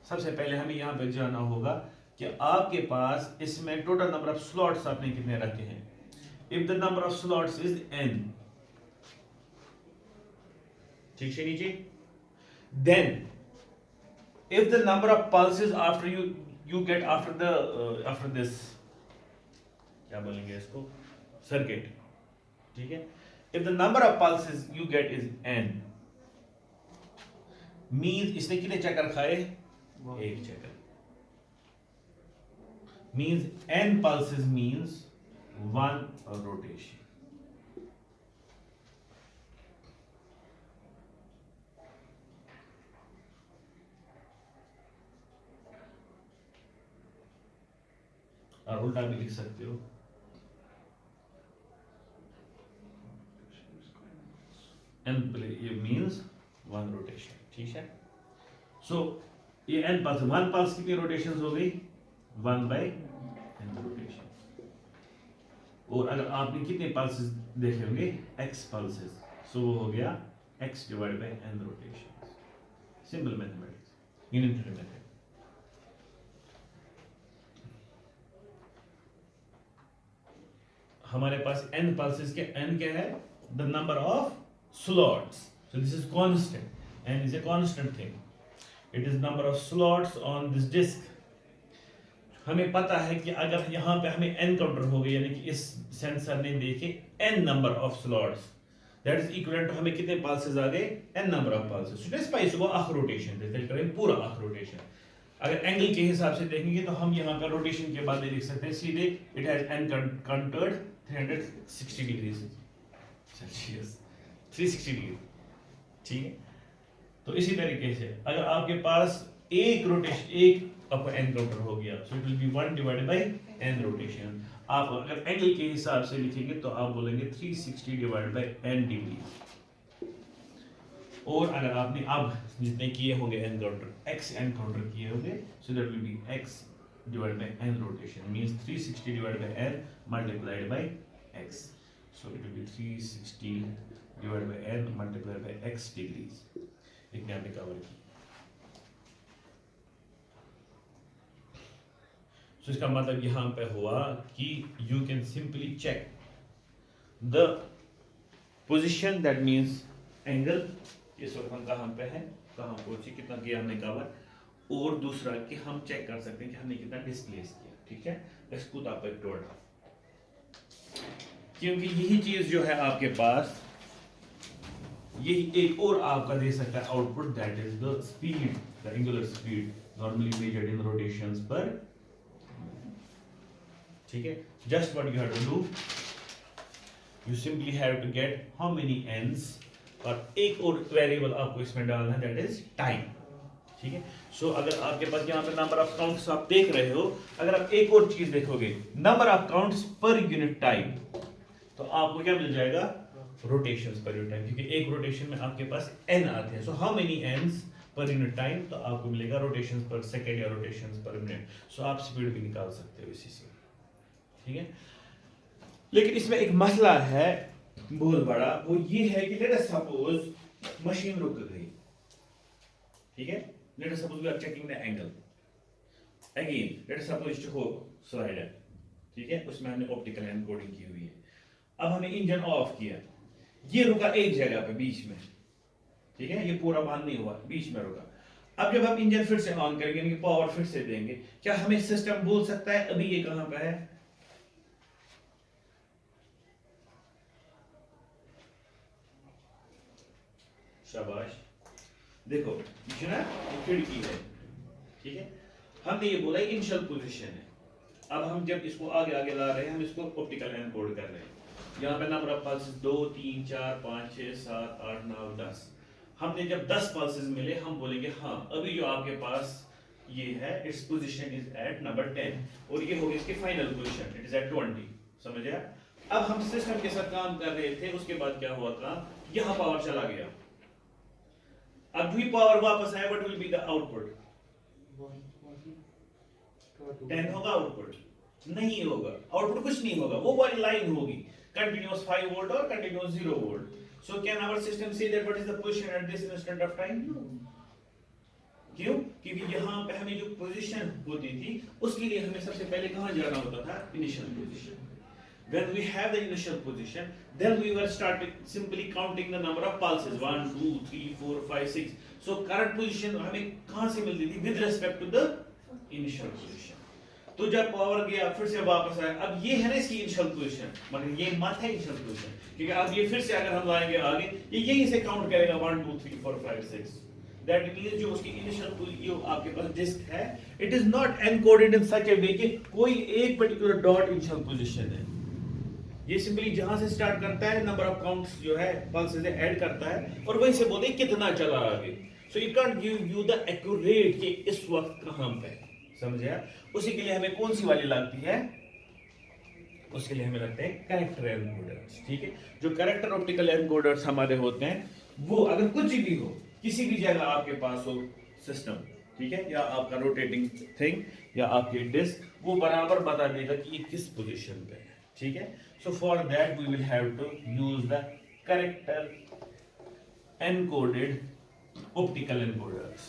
सबसे पहले हमें यहां पे जाना होगा कि आपके पास इसमें टोटल नंबर ऑफ स्लॉट्स आपने कितने रखे हैं। If the number of slots is n, ठीक है नीचे, then if the number of pulses after you get after this, क्या बोलेंगे इसको, सर्किट, ठीक है। if the number of pulses you get is n, means इसने कितने चक्कर खाए, एक चक्कर, means n pulses means one rotation, और उल्टा भी लिख सकते हो, n means one rotation, ठीक है। सो ये n पल्स, वन पल्स कितनी रोटेशन हो गई, 1/n रोटेशन, और अगर आपने कितने पल्सेस देखे होंगे, x पल्सेस, सो वो हो गया x divide by n rotation, simple mathematics, unitary method. हमारे पास n पल्सेस के, n क्या है, the number of slots, so this is constant, n is a constant thing, it is number of slots on this disc. हमें पता है कि अगर यहाँ पे हमें n काउंटर हो गए, यानी कि इस सेंसर ने देखे n number of slots, that is equivalent to हमें कितने पल्सेस आ गए, n number of pulses, so this पाइस को आख रोटेशन देते करें, पूरा आख रोटेशन। अगर एंगल के हिसाब से देखेंगे तो हम यहाँ पे रोटेशन के बाद लिख सकते हैं सीधे, it has n countered 360 degree Celsius, 360 degree, ठीक है। तो इसी तरीके से अगर आपके पास एक रोटेशन, एक आपका n काउंटर हो गया, so it will B 1 divided by n rotation. आप अगर एंगल के हिसाब से लिखेंगे तो आप बोलेंगे 360 डिवाइडेड बाय n डिग्री, और अगर आपने अब जितने किए होंगे n counter, x n counter किए होंगे, सो that will B x divided by n rotation, means 360 divided by n multiplied by x, so it will B 360 divided by n multiplied by x degrees, एक यहाँ पे cover की। सो इसका मतलब यहाँ पे हुआ कि you can simply check the position, that means angle, इस वक्त हम कहाँ पे हैं, कहाँ पहुंचे, कितना किया हमने कवर, और दूसरा कि हम चेक कर सकते हैं कि हमने कितना डिस्प्लेस किया, ठीक है। इसको तो आप एक टोड़, क्योंकि यही चीज जो है आपके पास, यही एक और आपका दे सकता है output, that is the speed, the angular speed normally measured in rotations पर, ठीक है। Just what you have to do, you simply have to get how many ends, और एक और वेरिएबल आपको इसमें डालना है, दैट इज टाइम, ठीक है। सो अगर आपके पास यहाँ पे नंबर ऑफ काउंट्स आप देख रहे हो, अगर आप एक और चीज देखोगे, number of counts per unit time, तो आपको क्या मिल जाएगा, रोटेशंस पर यूनिट टाइम, क्योंकि एक रोटेशन में आपके पास n आते हैं, so how many ends per unit time, तो आपको मिलेगा रोटेशंस पर सेकंड या रोटेशंस पर मिनट, सो आप स्पीड भी निकाल सकते हो इसी से, ठीक है। लेकिन इसमें एक मसला है बहुत बड़ा, वो ये है कि लेट अस सपोज मशीन रुक गई, ठीक है, let us suppose we are checking the angle, again let us suppose हो स्लाइडर, ठीक है, उसमें हमने ऑप्टिकल एनकोडिंग की हुई है, अब हमने इंजन ऑफ किया, ये रुका एक जगह पे बीच में, ठीक है, ये पूरा बंद नहीं हुआ, बीच में रुका। अब जब हम इंजन फिर से ऑन करेंगे, यानी कि पावर फिर से देंगे, क्या हमें सिस्टम बोल सकता है अभी ये कहां पे है, शाबाश, देखो ये ना खिड़की है, ठीक है, हमने ये बोला इनिशियल पोजीशन है। अब हम जब इसको आगे आगे ला रहे हैं, हम इसको ऑप्टिकल एनकोड कर रहे हैं, यहाँ पे नंबर ऑफ पल्सेस 2 3 4 5 6 7 8 9 10, हमने जब 10 पल्सेस मिले हम बोलेंगे हाँ अभी जो आपके पास ये है its position is at number 10 और ये होगी इसकी final position it is at 20। समझ आया? अब हम सिस्टम के साथ काम कर रहे थे, उसके बाद क्या हुआ था, यहां पावर चला गया, अब भी पावर वापस आया, what will be the output? 10 होगा आउटपुट? नहीं होगा, आउटपुट कुछ नहीं होगा, वो वाली लाइन होगी कंटिन्यूअस 5 वोल्ट और continuous 0 volt. So can our system say that what is the position at this instant of time? क्यों? क्योंकि यहाँ पे हमें जो पोजीशन होती थी उसके लिए हमें सबसे पहले कहाँ जाना होता था? Initial position. When we have the initial position, then we were starting simply counting the number of pulses 1, 2, 3, 4, 5, 6. So current position हमें कहाँ से मिलती थी? With respect to the initial position. तो जब पावर गया फिर से वापस आया, अब ये है ना इसकी इनिशियल पोजीशन, मतलब ये मत है इनिशियल पोजीशन, क्योंकि अब ये फिर से अगर हम लाएंगे आगे ये यहीं से काउंट करेगा 1, 2, 3, 4, 5, 6। That means जो उसकी इनिशियल जो आपके पास डिस्क है, it is not encoded in such a way कि कोई एक पर्टिकुलर डॉट इनिशियल पोजीशन है। ये सिंपली जहां से स्टार्ट करता है नंबर ऑफ काउंट्स जो है पल्सेस ऐड करता है और वहीं से बोलते हैं कितना चला आगे। So it can't give you the accurate कि इस वक्त कहां पे, समझे? उसी के लिए हमें कौन सी वाली लगती है? उसके लिए हमें लगते हैं कैरेक्टर एनकोडर्स। ठीक है, जो कैरेक्टर ऑप्टिकल एनकोडर्स हमारे होते हैं वो अगर कुछ भी हो, किसी भी जगह आपके पास हो सिस्टम, ठीक है, या आपका रोटेटिंग थिंग या आपकी डिस्क, वो बराबर बता देगा कि ये किस पोजीशन पे है। ठीक है, so for that we will have to use the character encoded optical encoders।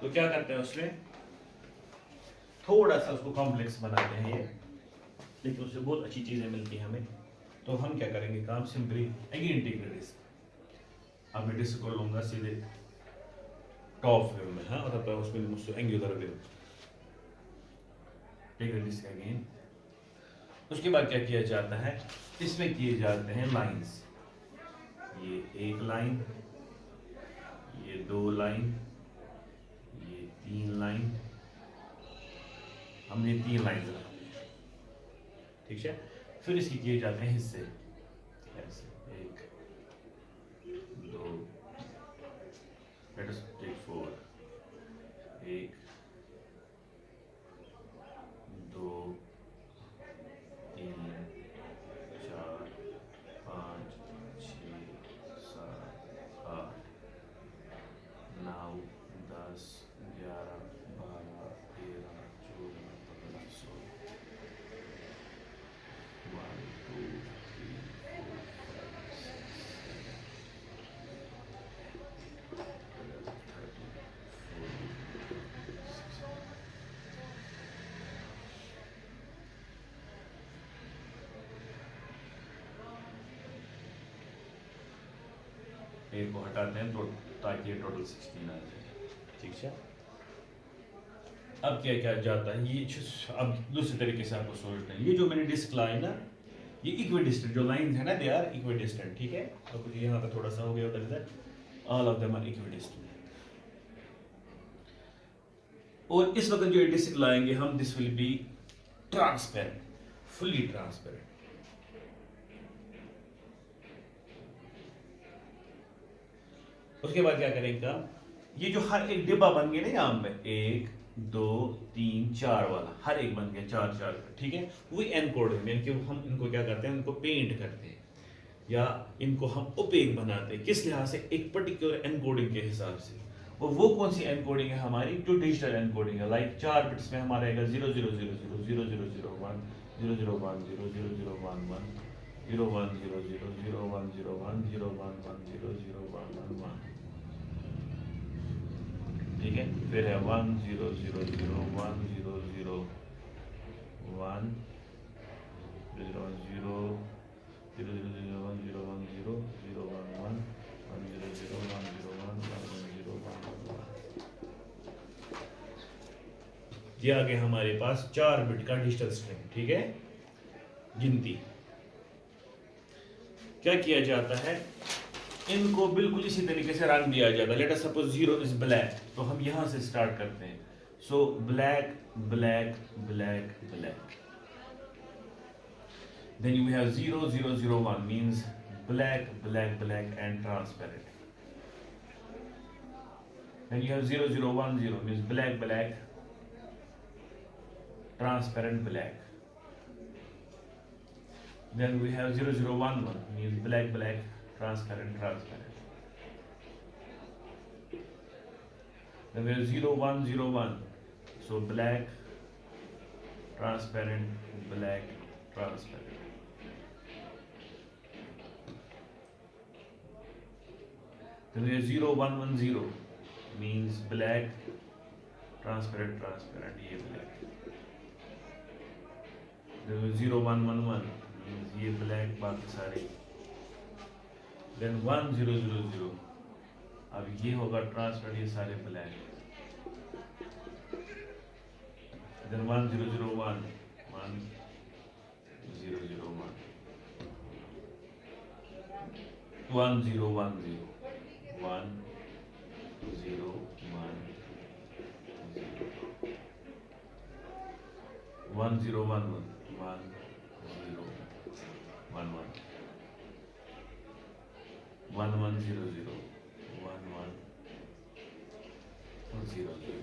तो क्या करते हैं उसमें, थोड़ा सा उसको कॉम्प्लेक्स बनाते हैं ये, लेकिन उससे बहुत अच्छी चीजें मिलती हैं हमें। तो हम क्या करेंगे काम, simply again take the disc. अब मैं डिस्क को लूंगा सीधे टॉप व्यू में, हाँ, मतलब उसमें मुझसे angular view, take the disc again. उसके बाद क्या किया जाता है, इसमें किए जाते हैं लाइंस, ये एक लाइन, ये 2 लाइन, ये 3 लाइन, हमने 3 लाइन रखी है, ठीक है। फिर इसके किए जाते हैं हिस्से, ऐसे 1, 2, लेट अस टेक 4, 1, 2, 3, 4, 5, 6, 7, 8, 9, 10, 11, 12, 13, 14, 15, 16, 1, 2, 3, 4, 5, 6, 7, 11, 13, 14, 16। एक को हटाते हैं तो ताकि ये टोटल 16 आ जाए, ठीक है। अब क्या क्या जाता है, ये अब दूसरे तरीके से आपको सोल्व करना है। ये जो मैंने डिस्क लाई ना, ये इक्विडिस्टेंट जो लाइंस है ना, दे आर इक्विडिस्टेंट, ठीक है। तो कुछ यहाँ पे थोड़ा सा हो गया, उधर इधर, all of them are equidistant. और इस वक्त जो डिस्क लाएंगे हम, this will be transparent, fully transparent. उसके बाद क्या करेगा, ये जो हर एक डिब्बा बन गया ना यहाँ पे, 1, 2, 3, 4 वाला, हर एक बन गया 4 4, ठीक है। वही एनकोड है, यानी कि हम इनको क्या करते हैं, इनको पेंट करते हैं या इनको हम ओपेक बनाते हैं, किस लिहाज से, एक पर्टिकुलर एनकोडिंग के हिसाब से। और वो कौन सी एनकोडिंग है हमारी, जो डिजिटल एनकोडिंग है, लाइक 4 बिट्स में हमारा आएगा 0 0 0 0 0 0 0 1 0 0 1 0 0 0 1 1 0 1 0 0 0 1 0 1 0 1 1 0 0 1 1 1, ठीक है। फिर है 1 0 0 0 1 0 0 1 0 0 0 0 0 1 0 1 0 0 1 1 1 0 0 1 0 1 1 0 1 1 1। ये आ गया हमारे पास 4 बिट का डिजिटल स्ट्रिंग, ठीक है, गिनती। क्या किया जाता है, इनको बिल्कुल इसी तरीके से रंग दिया जाएगा। Late us suppose 0 is black, तो हम यहाँ से स्टार्ट करते हैं। So black black black black, then you have 0 0 0 1 means black black black and transparent. Then you have 0 0 1 0 means black black transparent black. Then we have 0 0 1 1 means black black transparent transparent. Then we have 0 1 0 1, so black transparent black transparent. Then we have 0 1 1 0 means black transparent transparent, ये black. Then we have 0 1 1 1 means ये black बाकी सारे. Then 1 0 0 0, अब ये होगा transparent, ये सारे black. Then 1 0 0 1 1 0 0 1 1 0 1 0 1 0 1 0 1 0 1 1 1 0 1 1 1 1 0 0 1 1 0 0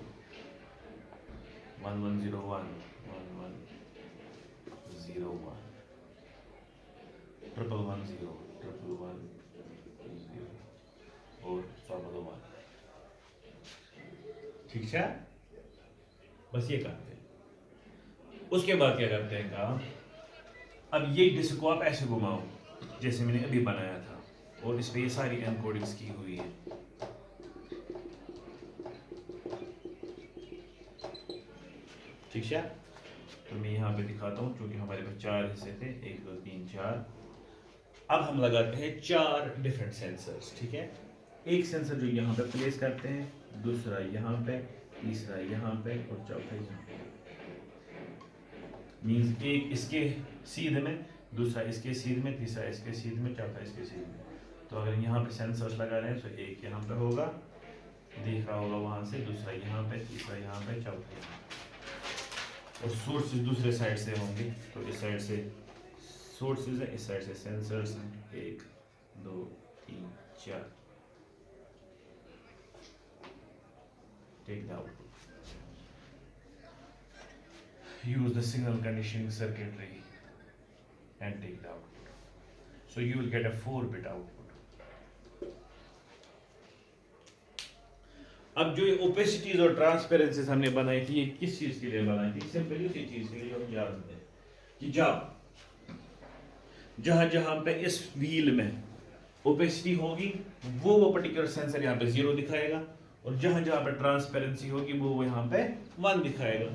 1 1 0 1 1 1 0 1 triple 1 0 triple 1 0 और फॉर्मूला 1. ठीक है, बस ये करते हैं. उसके बाद क्या करते हैं काम, अब ये डिस्क को आप ऐसे घुमाओ जैसे मैंने अभी बनाया था, और इस पे ये सारी एनकोडिंग्स की हुई है. ठीक है, तो मैं यहाँ पे दिखाता हूँ, क्योंकि हमारे पास 4 हिस्से थे, 1 2 3 4. अब हम लगाते हैं 4 डिफरेंट सेंसर्स. ठीक है, एक सेंसर जो यहाँ पे प्लेस करते हैं, दूसरा यहाँ पे, तीसरा यहाँ पे और चौथा यहाँ पे. मींस एक इसके सीध में, दूसरा इसके सीध में, तीसरा इसके सीध में, चौथा इसके सीध में. तो अगर यहाँ पे सेंसर्स लगा रहे हैं तो एक यहाँ पे होगा, देख रहा होगा वहां से, दूसरा यहाँ पे, तीसरा यहाँ पे, चौथा यहाँ पे. और सोर्सेज दूसरे साइड से होंगे, तो इस साइड से सोर्सेज है, इस साइड से सेंसर्स हैं. 1 2 3 4. Take the output. Use the signal conditioning circuitry and take the output. So you will get a 4-bit output. अब जो ये ओपेसिटीज और ट्रांसपेरेंसीज हमने बनाई थी, ये किस चीज के लिए बनाई थी? सिंपली उसी चीज के लिए हम जानते हैं कि जब जहां जहां पे इस व्हील में ओपेसिटी होगी, वो पर्टिकुलर सेंसर यहाँ पे 0 दिखाएगा, और जहां जहां पे ट्रांसपेरेंसी होगी वो यहाँ पे 1 दिखाएगा.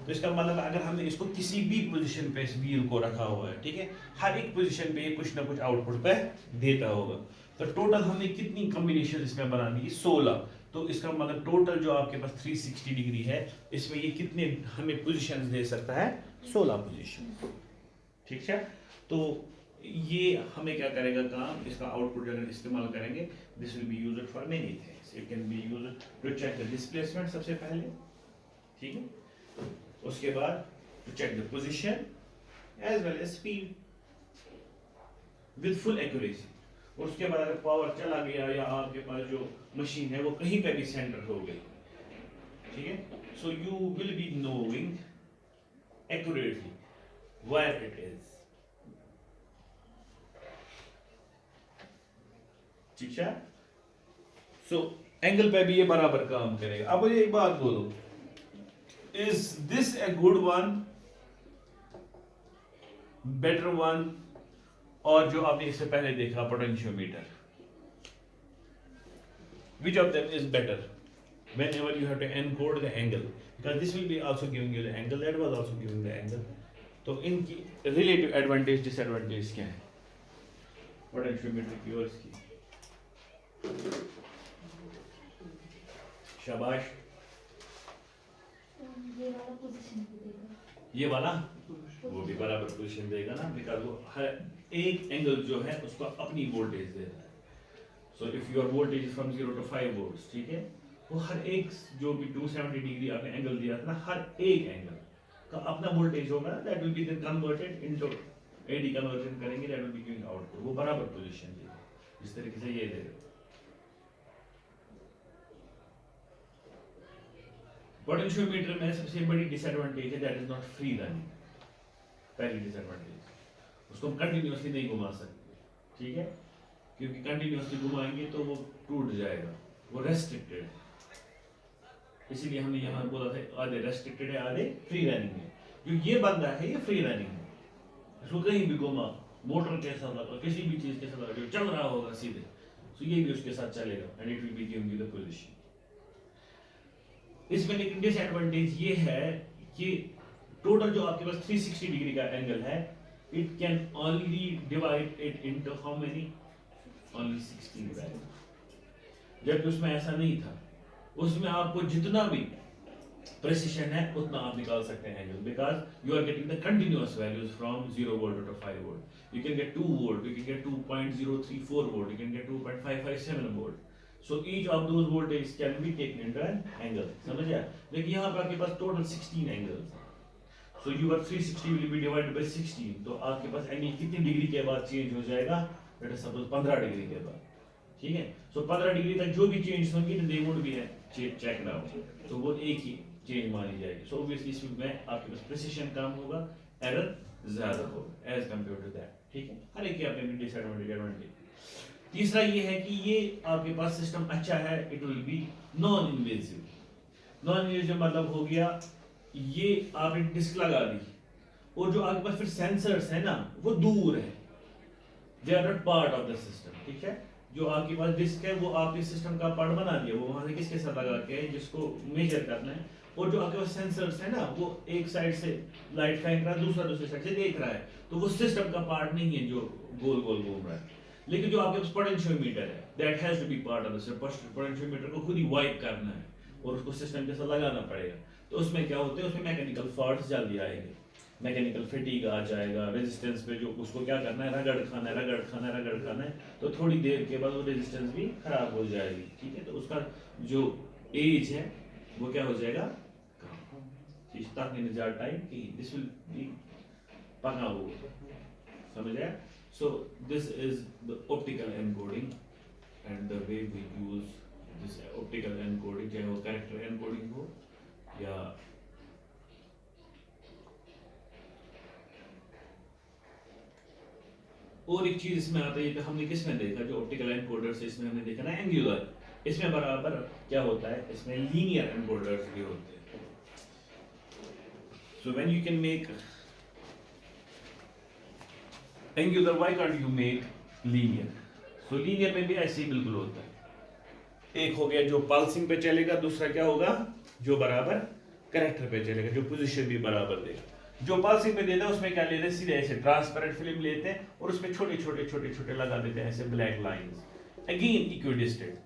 तो इसका मतलब अगर हमने इसको किसी भी पोजीशन पे इस व्हील को रखा हुआ है, ठीक है, हर एक पोजीशन पे ये कुछ ना कुछ आउटपुट पे देता होगा. तो टोटल हमने कितनी कॉम्बिनेशन इसमें बना दी? 16. तो इसका मतलब टोटल जो आपके पास 360 डिग्री है, इसमें ये कितने हमें पोजीशंस दे सकता है? 16 पोजीशन. ठीक है, तो ये हमें क्या करेगा काम, इसका आउटपुट अगर इस्तेमाल करेंगे, this will be used for many things. It can be used to check the displacement सबसे पहले, ठीक है, उसके बाद to check the position as well as speed with full accuracy. और उसके बाद अगर पावर चला गया या आपके पास जो मशीन है वो कहीं पे भी सेंटर हो गई, ठीक है, so you will be knowing accurately where it is. ठीक है, सो एंगल पे भी ये बराबर काम करेगा. अब मुझे एक बात बोलो, is this a good one, better one, और जो आपने इससे पहले देखा potentiometer, which of them is better whenever you have to encode the angle, because this will be also giving you the angle, that was also giving the angle. तो इनकी relative advantage disadvantage क्या है potentiometer की और इसकी? शाबाश. ये वाला वो भी बराबर पोजीशन देगा ना, बिकॉज वो हर एक एंगल जो है उसको अपनी वोल्टेज दे रहा है. So if your voltage is from 0 to 5 volts, ठीक है, वो हर एक जो भी 270 डिग्री आपने एंगल दिया था ना, हर एक एंगल का अपना वोल्टेज होगा, that will be then converted into AD conversion करेंगे, that will be giving output, वो बराबर पोजीशन देगा जिस तरीके से ये देगा। पोटेंशियोमीटर में सबसे बड़ी डिसएडवांटेज है that is not free running, पहली डिसएडवांटेज, उसको हम कंटिन्यूअसली नहीं घुमा सकते, ठीक है, क्योंकि कंटिन्यूअसली घुमाएंगे तो वो टूट जाएगा, वो रेस्ट्रिक्टेड है, इसीलिए हमने यहाँ बोला था आधे रेस्ट्रिक्टेड है आधे फ्री रनिंग है। जो ये बंदा है ये फ्री रनिंग है, इसको कहीं भी घुमा, मोटर के साथ लगा, किसी भी चीज के साथ लगा, जो चल रहा होगा सीधे, तो ये भी उसके साथ चलेगा and it will be giving you the position. इसमें लेकिन डिसएडवांटेज ये है कि टोटल जो आपके पास 360 डिग्री का एंगल है, it can only divide it into how many, only 16 value, जबकि उसमें ऐसा नहीं था, उसमें आपको जितना भी प्रेसिशन है उतना आप निकाल सकते हैं angle, because you are getting the continuous values from 0 volt to 5 volt, you can get 2 volt, you can get 2.034 volt, you can get 2.557 volt, so each of those voltage can be taken into an angle, समझ आया। लेकिन यहाँ पे आपके पास total 16 angles हैं, so your 360 will be divided by 16, तो आपके पास angle कितनी डिग्री के बाद चेंज हो जाएगा, लेट अस सपोज 15 डिग्री के बाद, ठीक है, so 15 डिग्री तक जो भी चेंज होंगी they would be check out, तो वो एक ही चेंज मानी जाएगी, so obviously इसमें आपके पास प्रिसिशन कम होगा, एरर ज्यादा होगा एज कंपेयर टू दैट, ठीक है, हर एक की अपनी डिसएडवांटेज एडवांटेज। तीसरा ये है कि ये आपके पास सिस्टम अच्छा है, it will B non invasive, non invasive मतलब हो गया ये आपने डिस्क लगा दी और जो आपके पास फिर सेंसर्स है ना वो दूर है, they are not part of the system, ठीक है, जो आपके पास डिस्क है वो आपके सिस्टम का पार्ट बना दिया, वो वहां से किसके साथ लगा के जिसको मेजर करना है, और जो आपके पास सेंसर्स है ना वो एक साइड से लाइट फेंक रहा है, दूसरा दूसरी साइड से देख रहा है, तो वो सिस्टम का पार्ट नहीं है जो गोल गोल घूम रहा है। लेकिन जो आपके पास पोटेंशियोमीटर है that has to be part of the system, potentiometer को खुद ही वाइप करना है और उसको सिस्टम के साथ लगाना पड़ेगा, तो उसमें क्या होते हैं, उसमें मैकेनिकल फॉल्ट्स जल्दी आएंगे, मैकेनिकल फिटिंग आ जाएगा, रेजिस्टेंस पे जो उसको क्या करना है, रगड़ खाना है, रगड़ खाना है, रगड़ खाना है, तो थोड़ी देर के बाद वो रेजिस्टेंस भी खराब हो जाएगी, ठीक है, तो उसका जो एज है वो क्या हो जाएगा टाइम की दिस विल बी पका हुआ, समझ आया। So this is the optical encoding and the way we use this optical encoding, चाहे वो character encoding हो या और एक चीज इसमें आता है, तो हमने किसमें देखा, जो ऑप्टिकल एनकोडर्स इसमें हमने देखा ना एंगुलर, इसमें बराबर क्या होता है, इसमें लीनियर एनकोडर्स भी होते हैं। So when you can make angular, why can't you make linear? So linear में भी ऐसे ही बिल्कुल होता है, एक हो गया जो पल्सिंग पे चलेगा, दूसरा क्या होगा जो बराबर कैरेक्टर पे चलेगा, जो पोजीशन भी बराबर देगा। जो पल्सिंग पे देता है उसमें क्या लेते हैं, सीधे ऐसे ट्रांसपेरेंट फिल्म लेते हैं और उसमें छोटे छोटे छोटे छोटे लगा देते हैं ऐसे ब्लैक लाइंस, अगेन इक्विडिस्टेंट,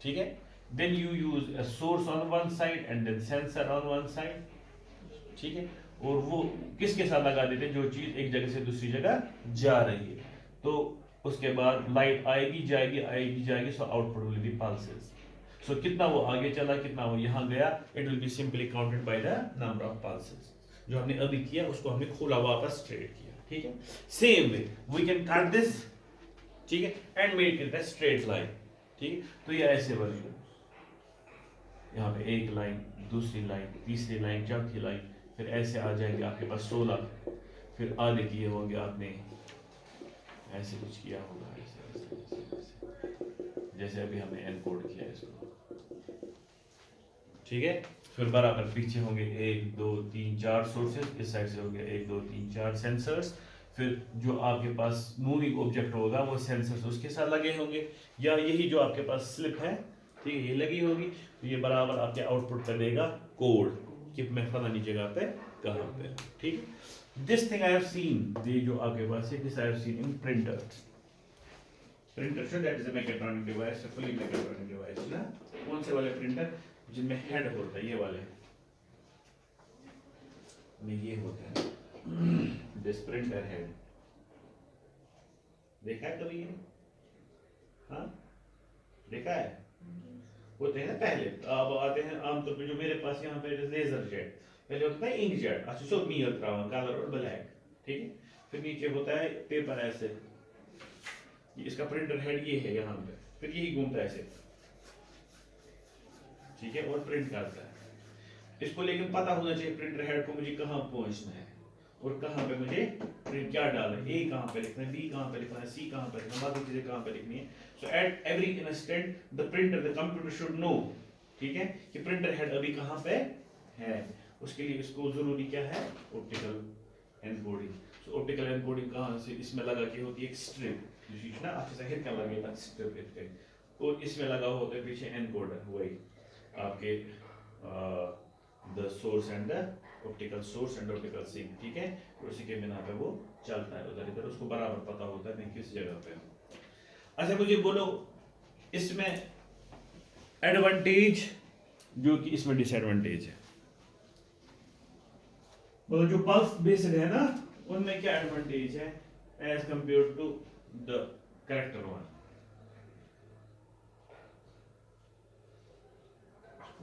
ठीक है, then you use a source on one side and then sensor on one side, ठीक है, और वो किसके साथ लगा देते हैं, जो चीज एक जगह से दूसरी जगह जा रही है, तो उसके बाद लाइट आएगी जाएगी आएगी जाएगी, so output will be pulses, so कितना वो आगे चला कितना वो यहाँ गया, it will be simply counted by the number of pulses, जो हमने अभी किया उसको हमने खोला वापस स्ट्रेट किया, ठीक है, same way we can cut this, ठीक है, and make it a straight line, ठीक है, तो ये ऐसे बनेगा, यहाँ पे एक लाइन, दूसरी लाइन, तीसरी लाइन, चौथी लाइन, फिर ऐसे आ जाएंगे आपके पास 16, फिर आधे किए होंगे आपने ऐसे कुछ किया होगा, ऐसे ऐसे ऐसे ऐसे जैसे अभी हमने एनकोड किया इसको, ठीक है, फिर बराबर पीछे होंगे 1 2 3 4 सोर्सेज, इस साइड से होंगे 1 2 3 4 सेंसर्स, फिर जो आपके पास मूविंग ऑब्जेक्ट होगा वो सेंसर्स उसके साथ लगे होंगे, या यही जो आपके पास स्लिप है, ठीक है, ये लगी होगी, तो ये बराबर आपके आउटपुट पे देगा कोड कि मैं फलानी जगह पे कहाँ पे, ठीक है। This thing I have seen, ये जो आपके पास है, this I have seen in printers, printer so that is a mechatronic device, fully mechatronic device ना, कौन से वाले प्रिंटर जिनमें हेड होता है, ये वाले में ये होता है दिस प्रिंटर हेड, देखा है कभी ये? हाँ, देखा है? होते हैं ना पहले, अब आते हैं आमतौर पे जो मेरे पास यहाँ पे लेजर जेट, पहले होता है इंक जेट, अच्छा सो मीर कलर और ब्लैक, ठीक है। फिर नीचे होता है पेपर ऐसे, इसका प्रिंटर हेड ये है यहाँ पे, फिर यही घूमता है ऐसे, ठीक है, और प्रिंट करता है। इसको लेकिन पता होना चाहिए प्रिंटर हेड को मुझे कहाँ पहुंचना है और कहाँ पे मुझे प्रिंट क्या डालना है, ए कहाँ पे लिखना है, बी कहाँ पे लिखना है, सी कहाँ पे लिखना है, बाकी चीजें कहाँ पे लिखनी है। So at every instant the printer the computer should know, ठीक है, कि प्रिंटर हेड अभी कहाँ पे है। उसके लिए इसको जरूरी क्या है, ऑप्टिकल एनकोडिंग। सो ऑप्टिकल एनकोडिंग कहाँ से इसमें लगा के होती है एक स्ट्रिप, ना अच्छे से हिट कर लगेगा स्ट्रिप पे, और इसमें लगा होता है पीछे एनकोडर, वही आपके the source and the optical source and optical sink, ठीक है। और उसी के बिना पे वो चलता है उधर इधर, उसको बराबर पता होता है मैं किस जगह पे हूँ। अच्छा मुझे बोलो इसमें एडवांटेज जो कि इसमें डिसएडवांटेज है, बोलो जो पल्स बेस्ड है ना उनमें क्या एडवांटेज है as compare to the character one.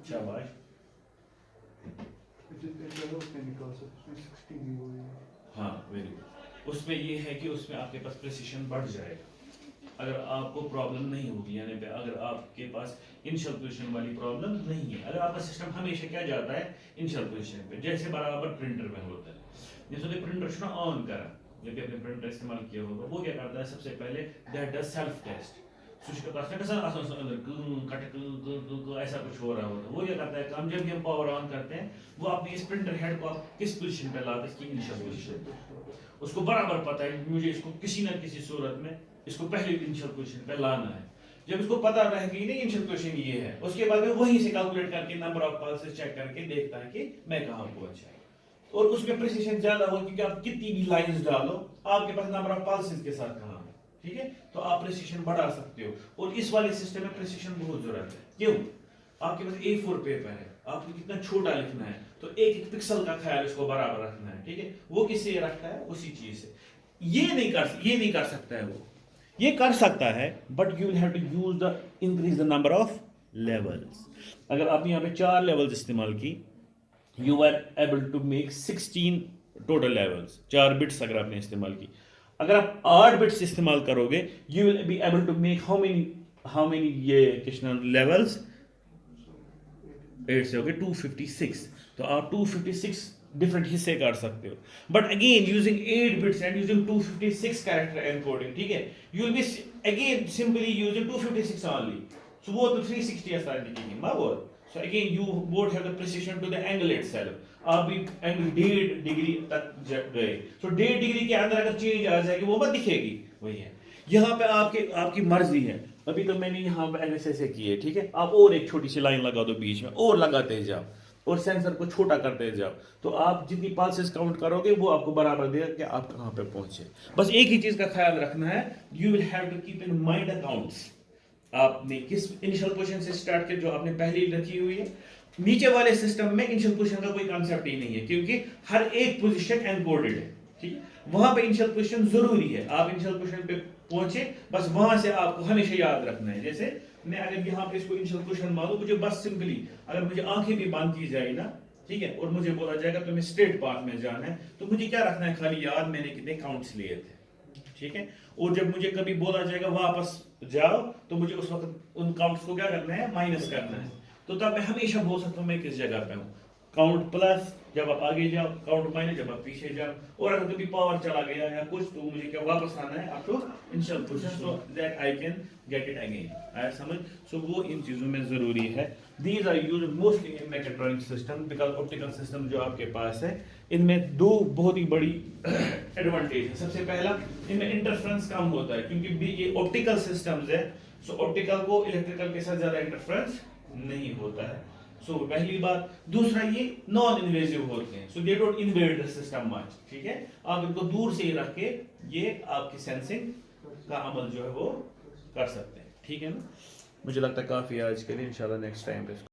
शाबाश। हाँ वेरी गुड। उसमें ये है कि उसमें आपके पास प्रिसिशन बढ़ जाएगा अगर आपको प्रॉब्लम नहीं होगी, यानी अगर आपके पास इनिशियल पोजीशन वाली प्रॉब्लम नहीं है, अगर आपका सिस्टम हमेशा क्या जाता है इनिशियल पोजीशन पे, जैसे बराबर प्रिंटर में होता है। जैसे प्रिंटर ना ऑन करा, जब आपने प्रिंटर इस्तेमाल किया होगा, वो क्या करता है सबसे पहले that does self test, switch का पास अंदर ऐसा कुछ हो रहा होता है, वो क्या करता है काम, जब भी हम पावर ऑन करते हैं वो अपनी इस प्रिंटर हेड को आप किस पोजीशन पे लाते हैं, इसकी इनिशियल पोजीशन, उसको बराबर पता है मुझे इसको किसी ना किसी सूरत में इसको पहले इनिशियल पोजीशन पे लाना है। जब इसको पता रहे कि नहीं इनिशियल पोजीशन ये है, उसके बाद में वहीं से कैलकुलेट करके नंबर ऑफ पल्सेस चेक करके देखता है कि मैं कहां पहुंचा, और उसमें प्रिसिशन ज्यादा हो क्योंकि आप कितनी भी लाइंस डालो आपके पास नंबर ऑफ पल्सेस के साथ कहां है, ठीक है, तो आप प्रिसिशन बढ़ा सकते हो। और इस वाले सिस्टम में प्रिसिशन बहुत जरूरत है, क्यों, आपके पास A4 पेपर है, आपको कितना छोटा लिखना है, तो एक एक पिक्सल का ख्याल इसको बराबर रखना है, ठीक है। वो किससे रखता है, उसी चीज से। ये नहीं कर सकता है वो, ये कर सकता है but you will have to use the increase the number of levels. अगर आपने यहाँ पे 4 लेवल्स इस्तेमाल की, you are able to make 16 total levels, 4 bits अगर आपने इस्तेमाल की। अगर आप 8 बिट्स इस्तेमाल करोगे you will be able to make how many ये कितना लेवल्स, 8 से हो गए 256, तो आप 256 डिफरेंट हिस्से कर सकते हो। But again using 8 bits and using 256 character encoding, ठीक है, you will be again simply using 256 only, so वो तो 360 ऐसा दिखेंगे ना वो। So again you won't have the precision to the angle itself, आप भी एंगल 1.5 डिग्री तक गए, सो 1.5 डिग्री के अंदर अगर चेंज आ जाएगी वो मत दिखेगी, वही है। यहाँ पे आपकी मर्जी है, अभी तो मैंने यहाँ पे ऐसे किए, ठीक है, आप और एक छोटी सी लाइन लगा दो बीच में और लगाते जाओ और सेंसर को छोटा करते जाओ, तो आप जितनी पल्सेस काउंट करोगे वो आपको बराबर देगा कि आप कहाँ पे पहुंचे। बस एक ही चीज का ख्याल रखना है, you will have to keep in mind accounts, आपने किस इनिशियल पोजीशन से स्टार्ट किया जो आपने पहले ही रखी हुई है। नीचे वाले सिस्टम में इनिशियल पोजीशन का कोई कॉन्सेप्ट ही नहीं है क्योंकि हर एक पोजीशन एनकोडेड है, ठीक है, वहां पे इनिशियल पोजीशन जरूरी है, आप इनिशियल पोजीशन पे पहुंचे, बस वहां से आपको हमेशा याद रखना है। जैसे मैं अगर यहाँ पे इसको इनिशियल पोजीशन मानूं, मुझे बस सिंपली अगर मुझे आंखें भी बंद की जाए ना, ठीक है, और मुझे बोला जाएगा तुम्हें स्ट्रेट पाथ में जाना है, तो मुझे क्या रखना है खाली याद मैंने कितने काउंट्स लिए थे, ठीक है। और जब मुझे कभी बोला जाएगा वापस जाओ, तो मुझे उस वक्त उन काउंट्स को क्या करना है, माइनस करना है, तो तब मैं हमेशा बोल सकता हूँ मैं किस जगह पे हूँ। काउंट प्लस जब आप आगे जाओ, काउंट माइनस जब आप पीछे जाओ, और अगर कभी पावर चला गया या कुछ तो मुझे क्या वापस आना है up to initial position so that I can get it again, आया समझ। सो वो इन चीजों में जरूरी है। These are used mostly in mechatronic system because optical system जो आपके पास है इनमें दो बहुत ही बड़ी एडवांटेज है। सबसे पहला, इनमें इंटरफ्रेंस कम होता है क्योंकि ये ऑप्टिकल सिस्टम्स है, सो ऑप्टिकल को इलेक्ट्रिकल के साथ ज्यादा इंटरफ्रेंस नहीं होता है, सो पहली बात। दूसरा, ये नॉन इन्वेजिव होते हैं, so they don't invade the system much, ठीक है, आप इनको दूर से ही रख के ये आपकी सेंसिंग का अमल जो है वो कर सकते हैं, ठीक है ना। मुझे लगता है काफी आज के लिए, इंशाल्लाह नेक्स्ट टाइम पे